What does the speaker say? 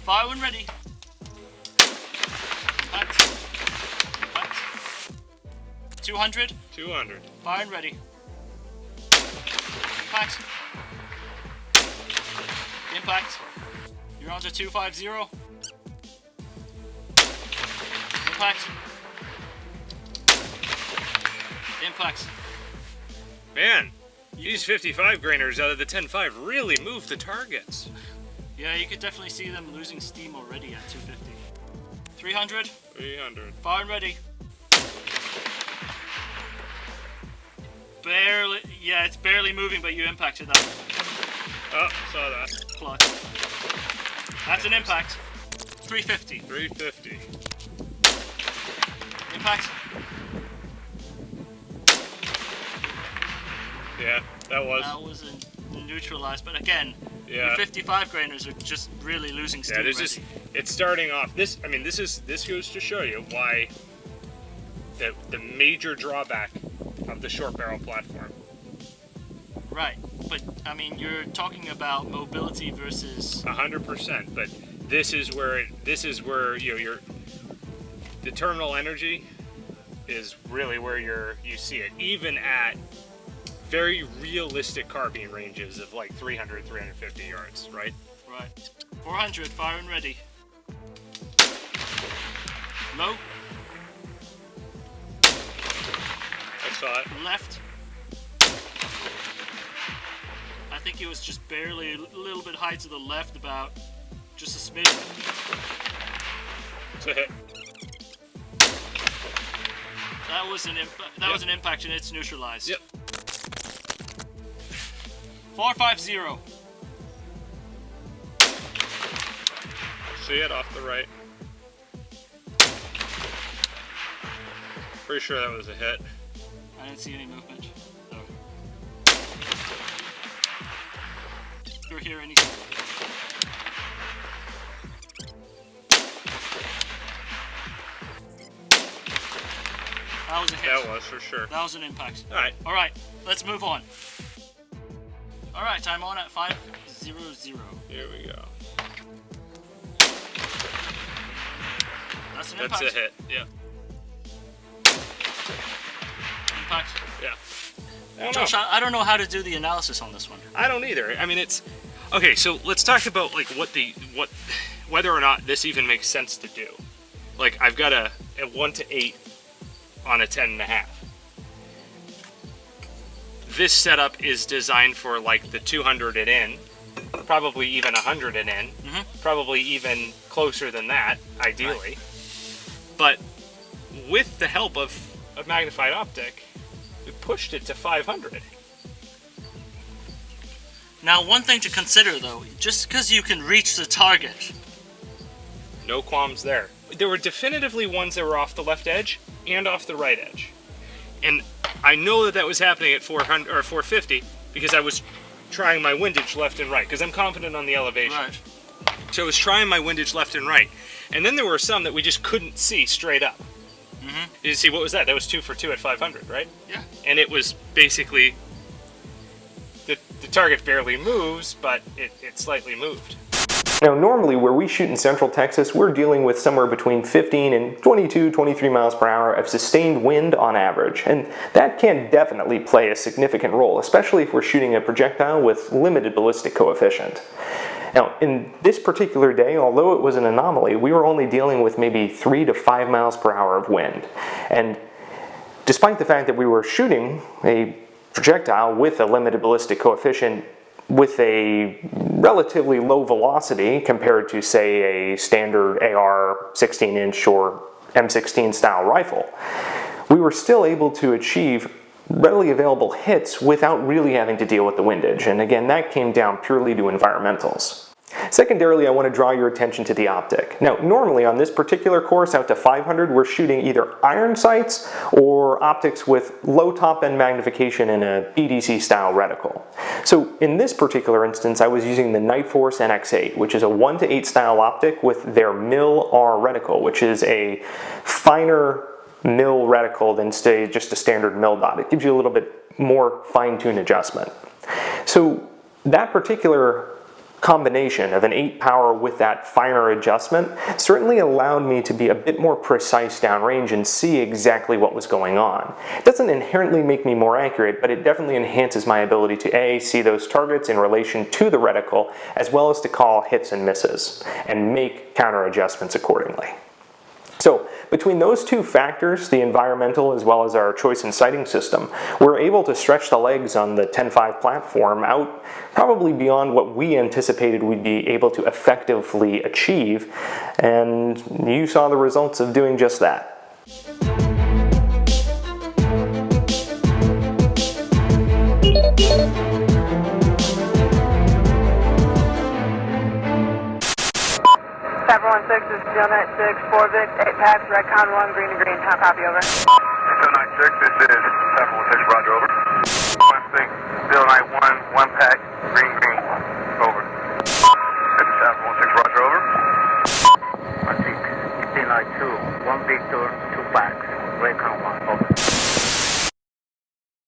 Fire when ready. Impact. Impact. 200. 200. Fire and ready. Impact. Impact. You're on to 250. Impact. Impact. Man, these 55 grainers out of the 10.5 really move the targets. Yeah, you could definitely see them losing steam already at 250. 300. 300. Fire and ready. Barely, yeah, it's barely moving, but you impacted that. Oh, saw that. Clutch. That's an impact. 350. 350. Impact. Yeah, that was. That was neutralized, but again, yeah. your 55 grainers are just really losing steam. Yeah, just, it's starting off. This goes to show you why the major drawback of the short barrel platform. Right, but I mean, you're talking about mobility versus 100%. But this is where your the terminal energy is really where you see it, even at very realistic carbine ranges of like 300, 350 yards, right? Right. 400, fire and ready. Low. I saw it. Left. I think it was just barely a little bit high to the left, about just a smidge. It's a hit. That was was an impact, and it's neutralized. Yep. 450. See it off the right. Pretty sure that was a hit. I didn't see any movement. So. You're here any. That was a hit. That was for sure. That was an impact. Alright. Alright, let's move on. Alright, time on at 500. Here we go. That's an impact. That's a hit, yeah. Impact. Yeah. Josh, I don't know how to do the analysis on this one. I don't either. I mean, it's okay. So let's talk about like whether or not this even makes sense to do. Like I've got a 1 to 8 on a 10.5. This setup is designed for like the 200 and in, probably even 100 and in, probably even closer than that, ideally. Right. But with the help of a magnified optic, we pushed it to 500. Now, one thing to consider though, just because you can reach the target. No qualms there. There were definitively ones that were off the left edge and off the right edge. And I know that was happening at 400 or 450 because I was trying my windage left and right because I'm confident on the elevation. Right. So I was trying my windage left and right. And then there were some that we just couldn't see straight up. You see, what was that? That was 2 for 2 at 500, right? Yeah. And it was basically, the target barely moves, but it slightly moved. Now normally where we shoot in Central Texas, we're dealing with somewhere between 15 and 22, 23 miles per hour of sustained wind on average. And that can definitely play a significant role, especially if we're shooting a projectile with limited ballistic coefficient. Now, in this particular day, although it was an anomaly, we were only dealing with maybe 3 to 5 miles per hour of wind. And despite the fact that we were shooting a projectile with a limited ballistic coefficient with a relatively low velocity compared to, say, a standard AR 16-inch or M16 style rifle, we were still able to achieve readily available hits without really having to deal with the windage. And again, that came down purely to environmentals. Secondarily, I want to draw your attention to the optic. Now, normally on this particular course out to 500, we're shooting either iron sights or optics with low top-end magnification in a BDC style reticle. So in this particular instance, I was using the Nightforce NX8, which is a 1:8 style optic with their Mil-R reticle, which is a finer mil reticle than say just a standard mil dot. It gives you a little bit more fine-tuned adjustment. So that particular combination of an 8 power with that finer adjustment certainly allowed me to be a bit more precise downrange and see exactly what was going on. It doesn't inherently make me more accurate, but it definitely enhances my ability to A, see those targets in relation to the reticle, as well as to call hits and misses and make counter adjustments accordingly. So between those two factors, the environmental as well as our choice in sighting system, we're able to stretch the legs on the 10.5 platform out probably beyond what we anticipated we'd be able to effectively achieve, and you saw the results of doing just that. 716 is 296, 4 Vic, 8 packs, red con 1, green to green. How copy, over? 296 is